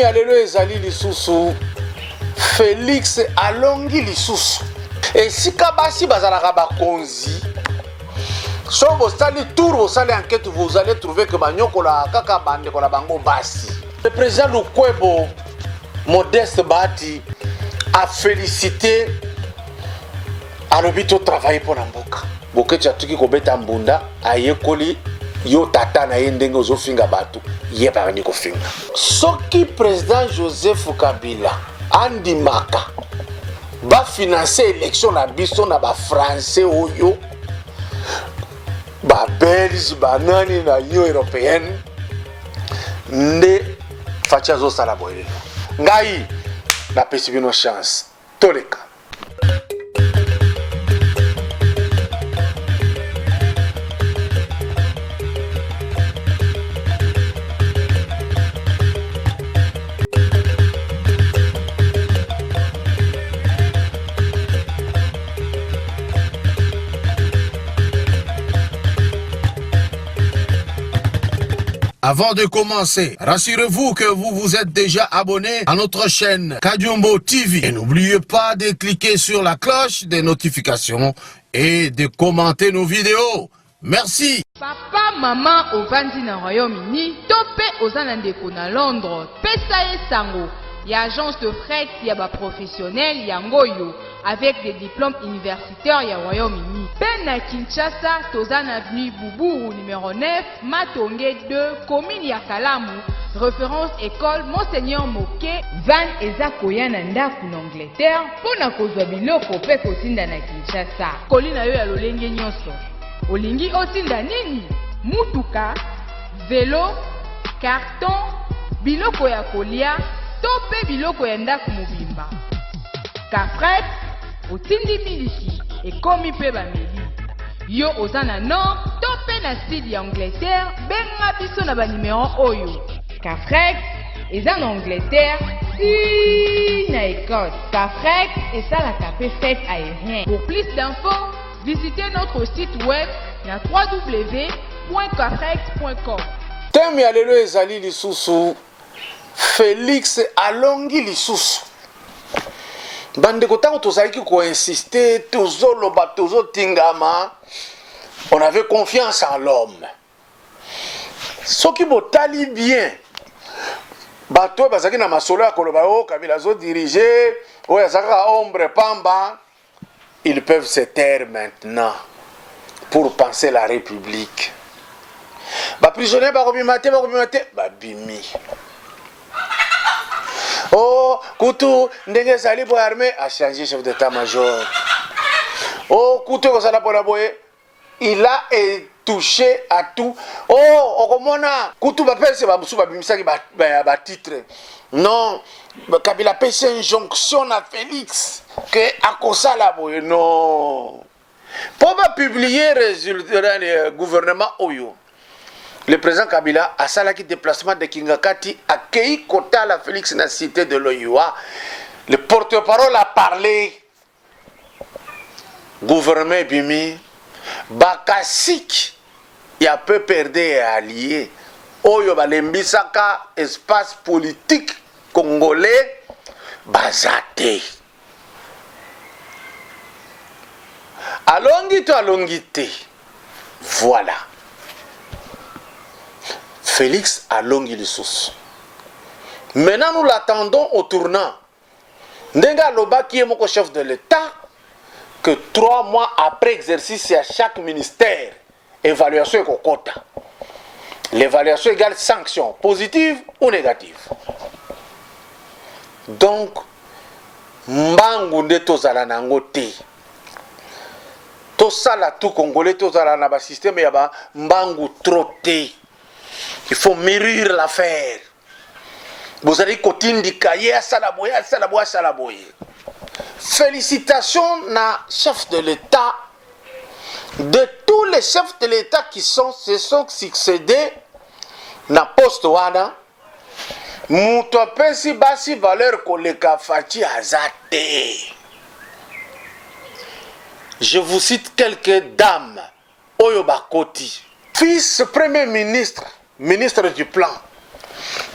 Temi alelo ezali lisusu Félix alongi lisusu esika basi bazalaka bakonzi so bosali tour bosali enquête vous allez trouver que banyokola kaka bandeko na bango basi. Le président Lukwebo Modeste Bahati a félicité alobi to travailler pour mboka bokechi atuki kobeta mbunda ayekoli yo tata na ye ndenge ozofinga bato ye bakani kofinga. Soki président Joseph Kabila andimaka bafinanse élection na biso na bafrançais oyo babelge banani na union européenne nde faci azosala boye ngai napesi bino chance toleka. Avant de commencer, rassurez-vous que vous vous êtes déjà abonné à notre chaîne Kadiombo TV. Et n'oubliez pas de cliquer sur la cloche des notifications et de commenter nos vidéos. Merci. Papa, maman, au Vandi na Royaume-Uni, topé aux Anandeko na Londres, Pesaye Sango, y a agence de fret, y a professionnel, y a Ngoyo, avec des diplômes universitaires, y a Royaume-Uni. Ben à Kinshasa, Tozan Avenue Boubou, numéro 9, Matongé 2, commune Yakalamu, référence école Monseigneur Moké, Van Ezakoya Nandaku n'Angleterre, pour na kozwa biloko pe kotinda na Kinshasa. Kolina yo ya lolenge nyonso. Olingi otinda nini? Mutuka, vélo, carton, biloko ya kolia, tope biloko ya ndaku mobimba. Kafret, otindi miliki, ekomi pe bameli. Yo ozana nord, tope na sud ya Angleterre, benga biso na ba numéro oyo. Kafret, eza na Angleterre, si na Écosse. Kafret, esalaka pe fête aérien. Pour plus d'infos, visitez notre site web na www.kafret.com. Temi alelo ezali lisusu Félix alongi lisusu. Bandeko tango tozalaki insister, tozoloba tozotingama, on avait confiance en l'homme. Soki botali bien bato bazaki na masolo ya koloba o Kabila zo diriger o yazaka ombre pamba, ils peuvent se taire maintenant pour penser la République. Ba prisonnier ba robimate babimi. Oh, Koutou, ndenge sali pour l'armée a changé chef d'état-major. Oh, Koutou kosala pour la boye, il a touché à tout. Oh, okomona, Koutou ba pese ba musu ba bimisaki ba titre. Non, Kabila pese injonction à Félix que akosala boye non. Pour pas publier résultat du gouvernement Oyo. Le président Kabila a salaki déplacement de Kingakati à Kei Kota la Félix na cité de l'Oyoa. Le porte-parole a parlé. Gouvernement Bimi, Bakasik, il a peu perdu et allié. Oyo balembisaka espace politique congolais bazate. Alongité. Voilà. Félix a longi lisusu. Maintenant nous l'attendons au tournant. Ndenga Loba qui est mon chef de l'État que 3 mois après exercice à chaque ministère, évaluation et quota. L'évaluation égale sanction, positive ou négative. Donc, mbangu nde tozala nango te. Tosala tout congolais tozala na ba système ya ba mbangu trop te. Il faut mûrir l'affaire. Vous allez continuer à Salaboye. Félicitations na chef de l'État, de tous les chefs de l'État qui se sont succédés na poste wana. Muto pesi basi valeur koleka faci azate. Je vous cite quelques dames. Oyo Bakoti, fils premier ministre, ministre du plan,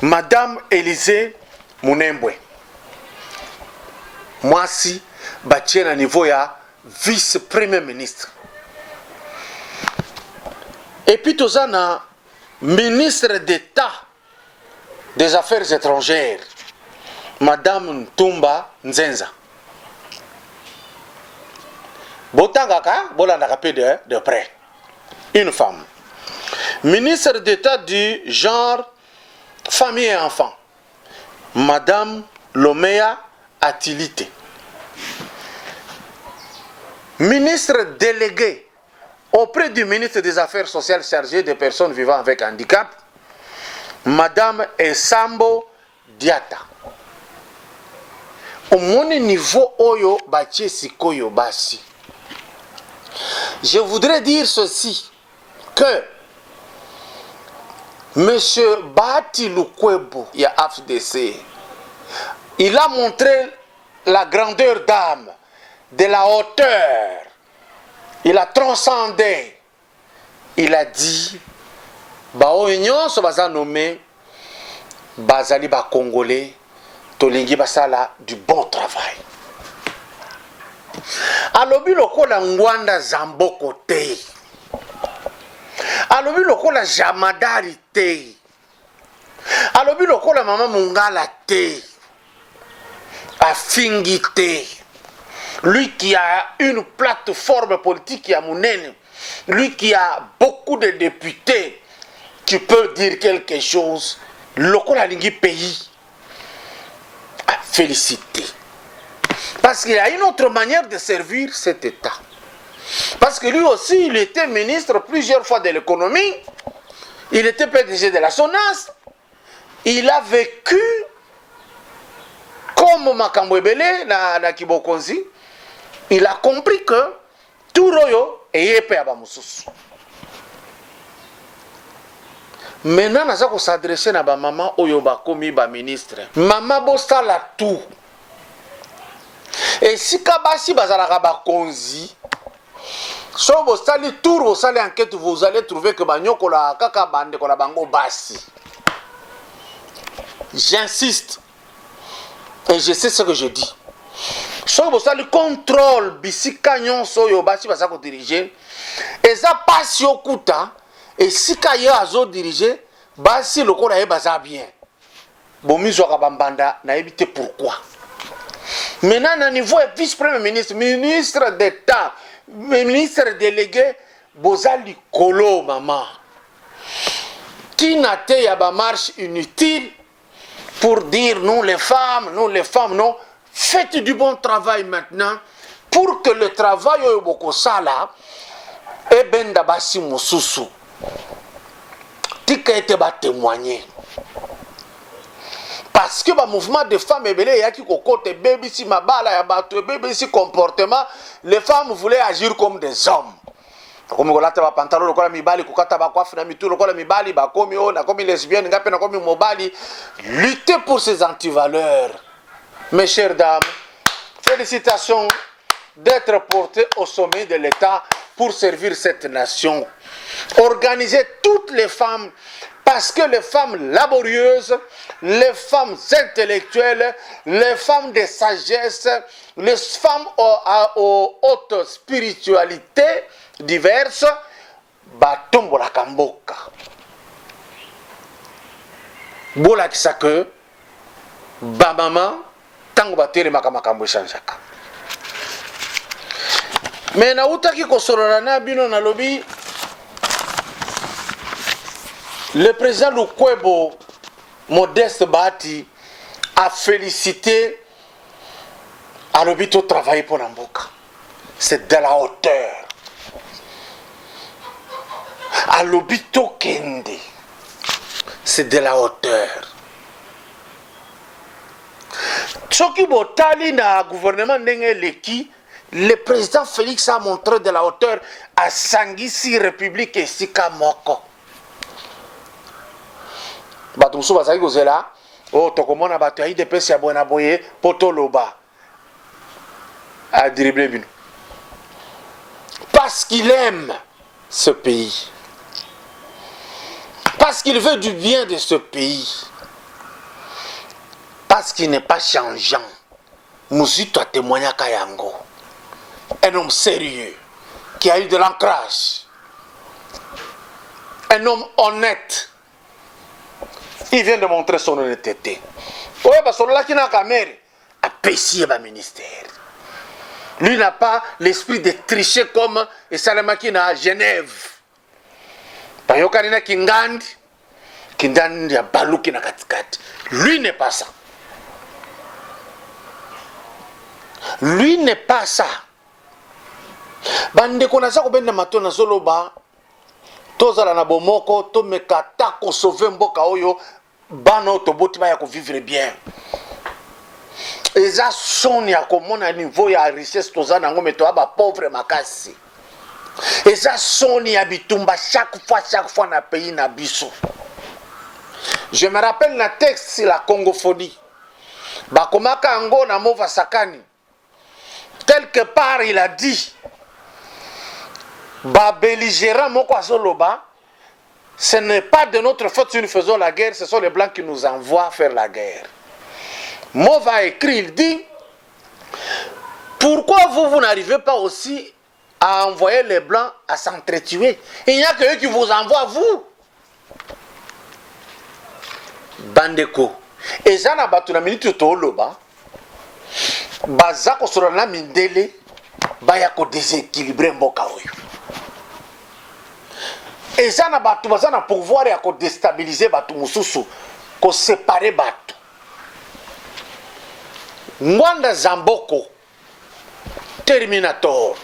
Madame Élisée Munembwe. Moi si batie na niveau ya vice-premier ministre. Et puis tozana ministre d'État des Affaires étrangères, Madame Ntumba Nzenza. Botangaka, bolandaka peu de près. Une femme. Ministre d'État du genre, famille et enfants, Madame Lomea Atilite. Ministre délégué auprès du ministre des Affaires sociales chargé des personnes vivant avec handicap, Madame Esambo Diata. Au mon niveau oyo batie sikoyo basi. Je voudrais dire ceci, que Monsieur Bati Lukwebo, il y a AFDC, il a montré la grandeur d'âme, de la hauteur. Il a transcendé. Il a dit, Bao Union, ça va nommer, Bazali ba Congolais, Tolingi Basala, du bon travail. Alobi lokola ngwanda zamboko te. Alobi lokola jamadari te. Alobi lokola mama mungala te. Afingi te. Lui qui a une plateforme politique qui a monnaie, lui qui a beaucoup de députés qui peut dire quelque chose, lokola lingi pays. Félicité. Parce qu'il y a une autre manière de servir cet État. Parce que lui aussi, il était ministre plusieurs fois de l'économie. Il était PDG de la SONAS. Il a vécu comme Makambo Ebele na Kibokonzi. Il a compris que tout royo est épais à Bamoussous. Maintenant, nous allons s'adresser à ma maman Oyoba Komi, ba ministre. Maman Bosta la tout. Et si Kabasi Bazalaka Bakonzi, si vous allez tour, vous allez enquête, vous allez trouver que Banyoko la Kaka Bande Kola Bango Basi. J'insiste. Et je sais ce que je dis. Si vous allez contrôle, Bissi Kanyon Soyo Basi Bazako diriger, et ça passe au Kuta, et si Kaya Azo diriger, Basi le Kola Baza bien. Bon, Mizouaka Bambanda n'a évité pourquoi. Maintenant, à niveau vice-premier ministre, ministre d'État, ministre délégué, Bozali Kolo, maman. Qui n'a pas de marche inutile pour dire nous les femmes, non. Faites du bon travail maintenant pour que le travail au Bokosala et ben dabasi mosusu. Tika ete ba témoigner. Parce que le mouvement de femmes les femmes voulaient agir comme des hommes. Lutter pour ces antivaleurs. Mes chères dames, félicitations d'être portées au sommet de l'État pour servir cette nation. Organiser toutes les femmes. Parce que les femmes laborieuses, les femmes intellectuelles, les femmes de sagesse, les femmes aux hautes spiritualités diverses, batombo la kamboka. Bola kisake, ba mama, tango batele makamakambo chanjaka. Mais na utaki kosolona na bino na lobi. Le président Lukwebo, Modeste Bati, a félicité à l'hôpital travailler pour Namboka. C'est de la hauteur. À l'hôpital Kende, c'est de la hauteur. Soki Botali na gouvernement Ndengeleki, le président Félix a montré de la hauteur à Sangisi République et Sika Moko. Bato musu bazali kozela o tokomona bato ya IDPS ya bona boye potoloba a dribbler bino parce qu'il aime ce pays, parce qu'il veut du bien de ce pays, Parce qu'il n'est pas changeant. Mouzito a témoigné à Kayango. Un homme sérieux, qui a eu de l'ancrage. Un homme honnête. Il vient de montrer son honnêteté. Oui, parce que là qui n'a qu'à mère, a payé le ministère. Lui n'a pas l'esprit de tricher comme Salamaki à Genève. Par exemple, Kingandi, Kingandi a Balouki na katikati. Lui n'est pas ça. Lui n'est pas ça. Bande konasa ko benda matona zoloba. Tozala na bomoko to mekata ko sauver mboka oyo bano to botima ya ko vivre bien. Eza soni ya komona niveau ya richesse tozana ngo meto aba pauvre makasi. Eza soni ya bitumba chaque fois na pays na biso. Je me rappelle na texte sur la congophonie. Bakomaka ngo na mova sakani. Quelque part il a dit ba belligérant moko azoloba, ce n'est pas de notre faute si nous faisons la guerre, ce sont les blancs qui nous envoient faire la guerre. Mova écrit, il dit, pourquoi vous n'arrivez pas aussi à envoyer les blancs à s'entretuer? Il n'y a que eux qui vous envoient, vous. Bandeko. Et ça n'a pas tout la minute to loba. Bazako sur la mindele, bayako déséquilibré mboka oyo. Et ça n'a pas tout le pouvoir à déstabiliser batu mususu, ko séparer batu. Ngwanda Zamboko, Terminator,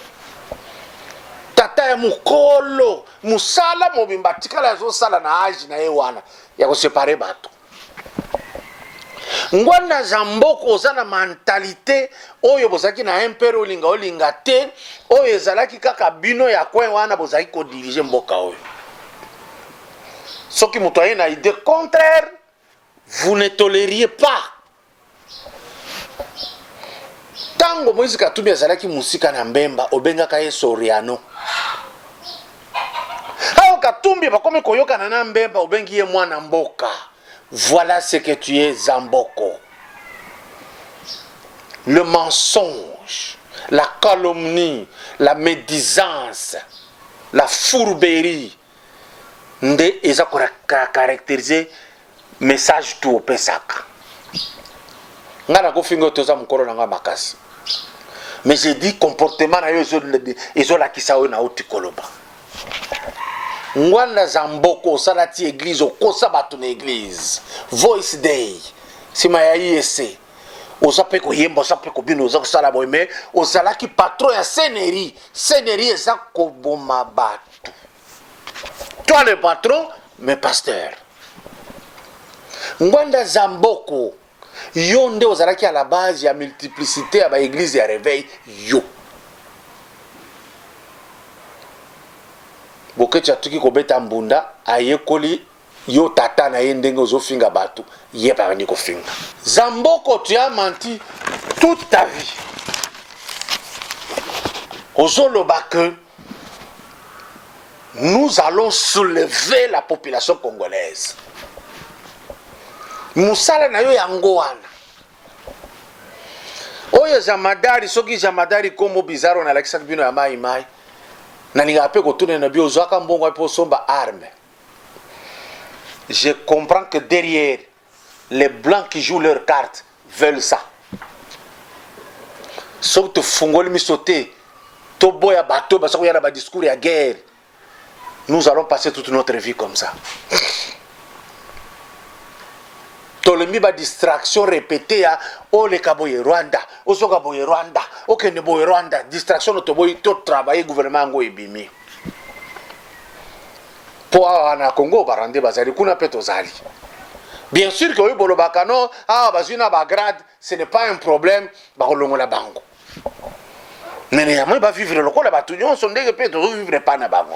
Tata ya mukolo, musala mobimba tikala zo sala na aji na ewana ya ko séparer batu. Ngwanda Zamboko zana mentalité oyo bozaki na impero olinga te oyo ezalaki kaka bino ya kwen wana bozaki ko diriger mboka oyo. Ce qui m'a une idée contraire, vous ne tolériez pas. Tango Moïse Katumbi azalaki musika na mbemba obenga kaye Soriano. Ao Katumbi bakome koyoka na mbemba obengi ye mwana mboka. Voilà ce que tu es, Zamboko. Le mensonge, la calomnie, la médisance, la fourberie. Nde eza ko caractériser message tout pesaka. Ngana ko fingo toza mukoro na makasi. Mais j'ai dit comportement na yo ezo la kisawo na oti koloba. Ngwanda Zamboko salati église okosa batu na église. Voice Day. Sima ya IEC. Ozape ko yemba ozape ko bino oza sala boy mais ozala ki patron ya Senerie. Senerie eza ko boma batu. Toi le patron, mais pasteur. Ngwanda Zamboko, yonde ozalaki à la base ya multiplicité à ba église ya réveil yo. Bokechi atuki kobeta mbunda ayekoli yo tata na yendenge ozofinga batu ye pa ni kofinga. Zamboko tu as menti toute ta vie. Ozoloba que nous allons soulever la population congolaise. Musala na yo yango wana. Oyo zamadari soki zamadari komo bizarro na lakisa bino ya mai. Na ninga pe ko tune na bio zaka mbongo po somba arme. Je comprends que derrière les blancs qui jouent leur carte veulent ça. Sauf te fungoli misote to boya bato ba sako ya ba discours ya guerre. Nous allons passer toute notre vie comme ça. Tolemi ba distraction répétée à o le kaboye Rwanda, o so kaboye Rwanda, o kende boye Rwanda, distraction to boye to travailler gouvernement ngo ebimi. Po ana Congo barande bazali kuna peto zali. Bien sûr que oui bolo bakano, bazina ba grade, ce n'est pas un problème ba kolongola bango. Mais néanmoins ba vivre lokola batu nyonso ndenge pe to vivre pas na bango.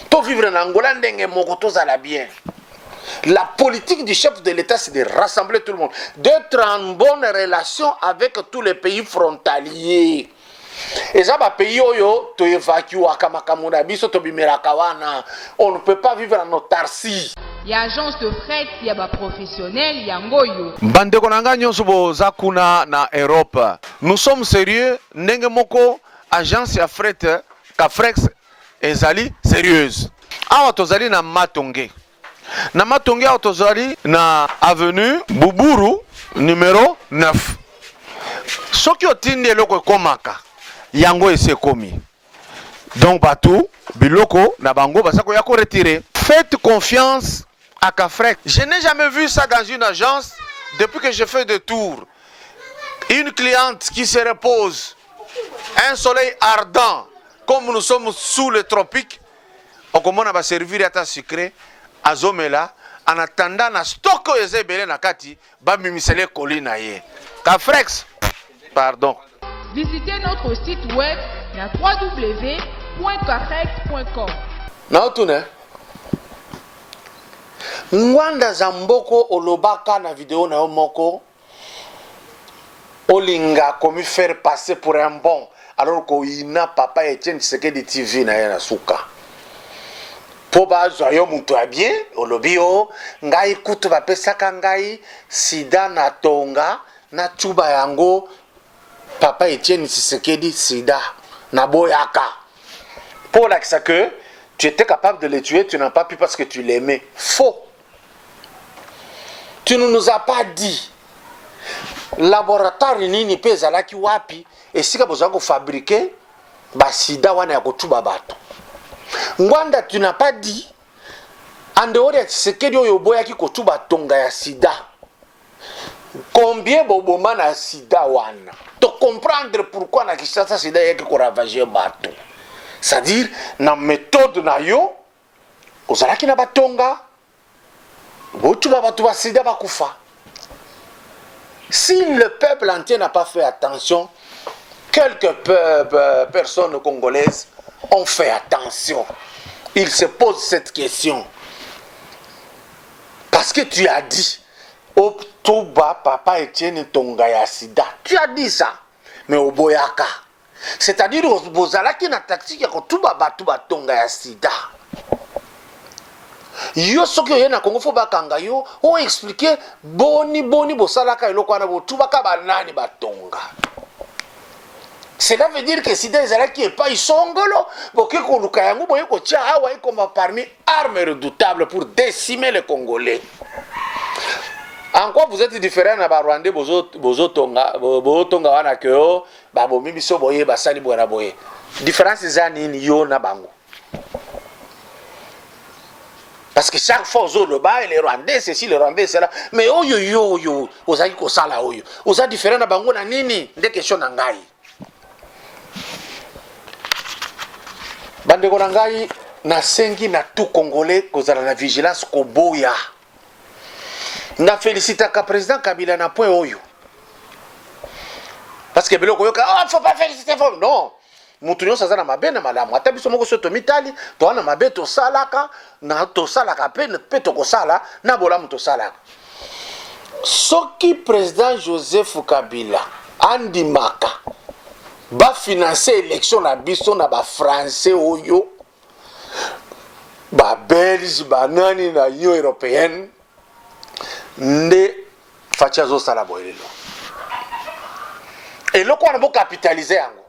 To vivre na Angola ndenge moko to zala bien. La politique du chef de l'État, c'est de rassembler tout le monde, d'être en bonne relation avec tous les pays frontaliers. Et ça, les pays oyo, to évacue akamakamo na biso to bimeraka wana. On ne peut pas vivre en autarcie. ya agence de fret ya ba professionnel yangoyo. Bandeko na nga nyonso boza kuna na Europe. Nous sommes sérieux ndenge moko agence ya fret Cafrex ezali sérieuse. Awa tozali na Matonge. Na Matonge awa tozali na avenue Buburu numéro 9. Soki otindi eloko ekomaka yango ese komi. Donc batou biloko na bango basako ya ko retirer. Faites confiance à Cafrex. Je n'ai jamais vu ça dans une agence depuis que je fais des tours. Une cliente qui se repose, un soleil ardent, comme nous sommes sous les tropiques, on commence à servir à ta sucré, à Zomela, en attendant na stock ezebele na kati, ba mimisele kolina ye. Cafrex, pardon. Visitez notre site web na www.cafrex.com. Na otune. Ngwanda Zamboko olobaka na vidéo na yo moko olinga komi faire passer pour un bon alors ko ina papa Etienne Tshisekedi TV na ya suka po bazwa yo mutu a bien olobi yo ngai kutu bapesaka ngai sida na tonga na chuba yango papa Etienne Tshisekedi sida na boyaka pour lakisa que tu étais capable de le tuer, tu n'as pas pu parce que tu l'aimais. Faux. Tu ne nous as pas dit. Laboratoire nini pe zalaki wapi esika boza ko fabriquer ba sida wana ya kotuba bato. Ngwanda tu n'as pas dit en dehors de Tshisekedi oyo boyaki kotuba tonga ya sida. Combien boboma na sida wana? To comprendre pourquoi na Kinshasa sida yaki ko ravager bato. C'est-à-dire, na méthode na yo, ozalaki na batonga, botuba batu basida bakufa. Si le peuple entier n'a pas fait attention, quelques personnes congolaises ont fait attention. Ils se posent cette question. Parce que tu as dit, Otuba papa Etienne tonga ya sida. Tu as dit ça. Mais au boyaka. C'est-à-dire bozalaki na tactique ya kotuba batu batonga ya sida. Yo soki oye na Congo fo bakanga yo o expliquer boni bosalaka eloko wana botuba ka banani batonga. Cela veut dire que sida ezalaki epa isongolo boke koluka yango boye ko tia awa ekoma parmi armes redoutables pour décimer les Congolais. En quoi vous êtes différent na ba Rwandais bozotonga wana ke yo ba bomi biso boye basali boye na boye. Différence za nini yo na bango? Parce que chaque fois le bas les Rwandais c'est si les Rwandais c'est là mais yo ozaki ko sala oyo. Oza différent na bango na nini? Nde question na ngai. Bande ko na ngai na sengi na tout Congolais kozala na vigilance ko boya. Na félicitaka président Kabila na point oyo. Parce que biloko yoka faut pas féliciter non. Mutu nyonso na mabe na malamu. Ata biso moko soto mitali to na mabe to salaka na to salaka pe to ko sala na bolamu to salaka. Soki président Joseph Kabila andimaka ba financer élection na biso na ba français oyo ba belge ba nani na Union européenne nde facha zo sala boyelo eloko wana bo capitaliser yango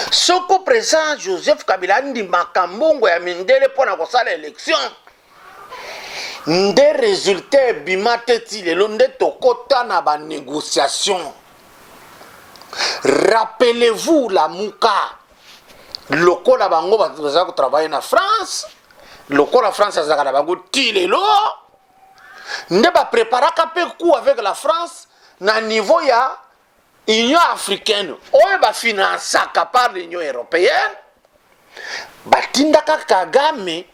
soko président Joseph Kabila ndi makambongo ya mindele pona ko sala élection nde résultat bimate ti lelo nde tokota na ba négociation. Rappelez-vous la muka lokola bango baza ko travailler na France lokola France azaka na bango ti lelo ne ba préparaka pe coup avec la France na niveau ya Union africaine oyo ba financaka par l'Union européenne batindaka Kagame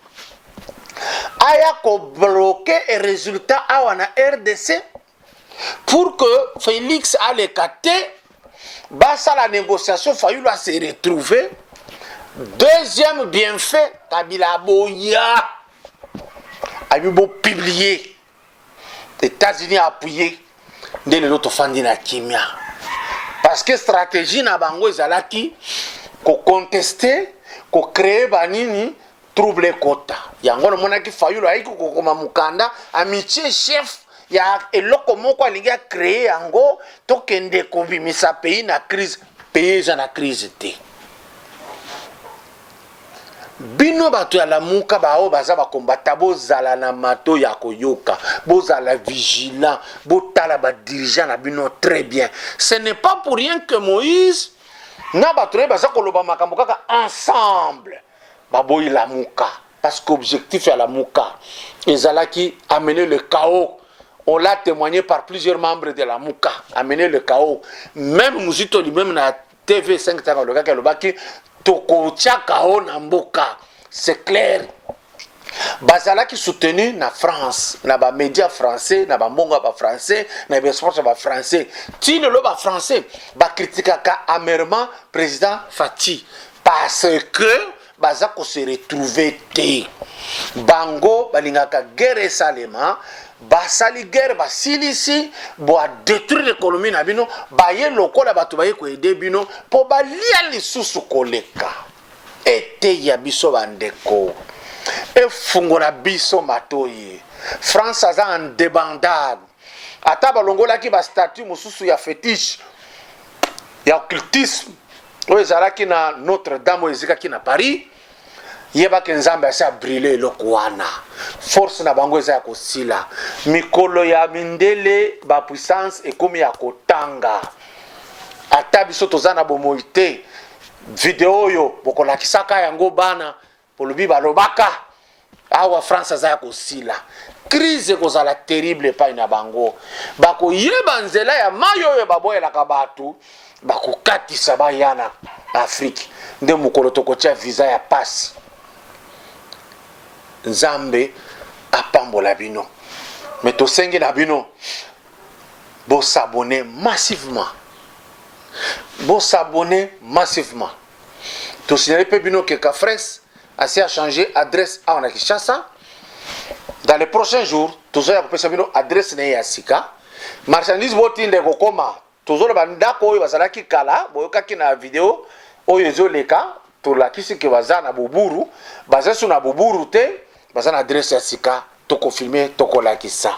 aya ko bloquer et résultat awa na RDC pour que Félix Alekate basa la négociation failli là se retrouver. Deuxième bienfait Kabila boya abibo publié États-Unis appuyé de l'autre fandi na kimia parce que stratégie na bango ezalaki ko contester ko créer banini trouble kota yango na mona ki fayulu aiko kokoma mukanda amitié chef ya eloko moko alingi a créer yango tokende kobimisa pays na crise pays na crise te bino bato ya lamuka bao baza bakombata bozala na mato ya koyoka bozala vigilant botala ba dirigeant na bino très bien. Ce n'est pas pour rien que Moïse na bato baza koloba makambo kaka ensemble baboyi lamuka parce qu'objectif ya lamuka ezalaki amener le chaos. On l'a témoigné par plusieurs membres de la Mouka, amener le chaos. Même Mouzito lui-même na TV5 Takaloka Kalobaki, Toko Tia Chaos na Mboka. C'est clair. Bazala qui soutenu na France, na ba médias français, na ba mbonga ba français, na ba sport ba français. Ti le ba français, ba critiquaka amèrement président Fati parce que baza ko se retrouver té. Bango balingaka guerre salema. Basali guerre basilisi bo a détruire l'économie na bino baye lokola bato baye ko aider bino po balia lisusu koleka ete ya biso bandeko e fungola biso matoyi France aza en débandade ata balongola ki ba statut mususu ya fétiche ya occultisme o ezalaki na Notre-Dame ezikaki na Paris yeba ke nzambe asa brûler lokwana force na bango eza ya kosila mikolo ya mindele ba puissance ekomi ya kotanga ata biso tozana bomoite video yo bokolakisaka yango bana polobi balobaka awa France aza ya kosila crise kozala terrible pa ina bango bako yeba nzela ya mayo yo baboyelaka batu bakokatisa bayana Afrique nde mokolo tokotia visa ya passe Nzambe apambola bino mais tosengi na bino bo s'abonner massivement to signaler pe bino que Cafres a changé adresse à Kinshasa dans les prochains jours tozoya kopesa bino adresse na ya sika marchandise botinde kokoma tozola bandako oyo bazalaki kala boyokaki na video oyo ezoleka tolakisi ke bazana boburu bazasu na boburu te Bazan adresse à Sika, toko filmé, toko lakisa.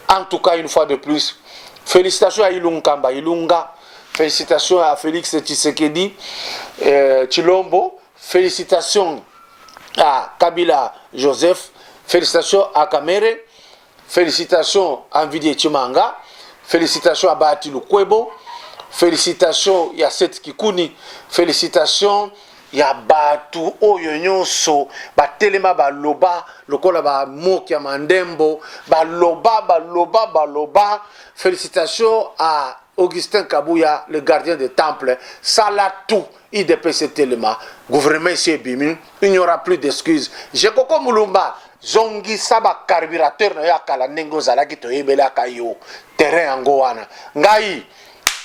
En tout cas, une fois de plus, félicitations à Ilunga Ilunga, félicitations à Félix Tshisekedi, Chilombo, félicitations à Kabila Joseph, félicitations à Kamere, félicitations à Nvidi Chimanga, félicitations à Bahati Lukwebo, félicitations à Seth Kikuni, félicitations ya batu oyo nyonso batelema baloba lokola ba moki ya mandembo baloba félicitations à Augustin Kabouya le gardien des temples Salatou IDPC Telema gouvernement ici bimi il n'y aura plus d'excuses Jekoko Mulumba zongi saba carburateur na yakala nengo zalaki to yebela kayo terrain yango wana ngai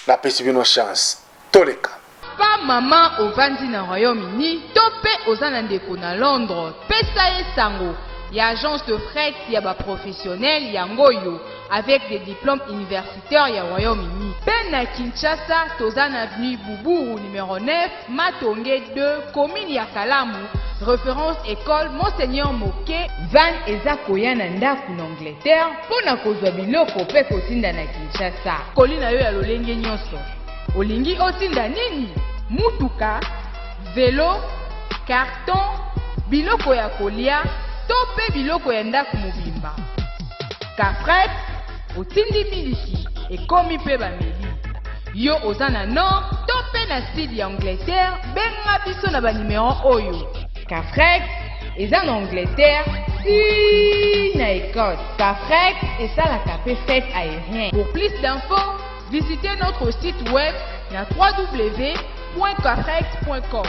na pesi bino chance toleka Pa maman au Vandi na Royaume-Uni, topé aux Anandeko na Londres, pesa sango, y a agence de fret y a ba professionnel yangoyo avec des diplômes universitaires y a Royaume-Uni. Ben à Kinshasa, Tozan avenue Boubou numéro 9, Matonge 2, commune ya Kalamu, référence école Monseigneur Moké, Van Ezakoya Nanda en Angleterre, pona kozwa biloko pe kotinda na Kinshasa. Kolina yo ya lolenge nyonso. Olingi otinda nini? Mutuka, vélo, carton, biloko ya kolia, tope biloko ya ndaku mobimba. Kafret, otindi miliki, ekomi pe bameli. Yo ozana nord, tope na sud ya Angleterre, benga biso na ba numéro oyo. Kafret, eza na Angleterre, si na Écosse. Kafret, eza la capé fête aérien. Pour plus d'infos, visitez notre site web à www.cafrex.com.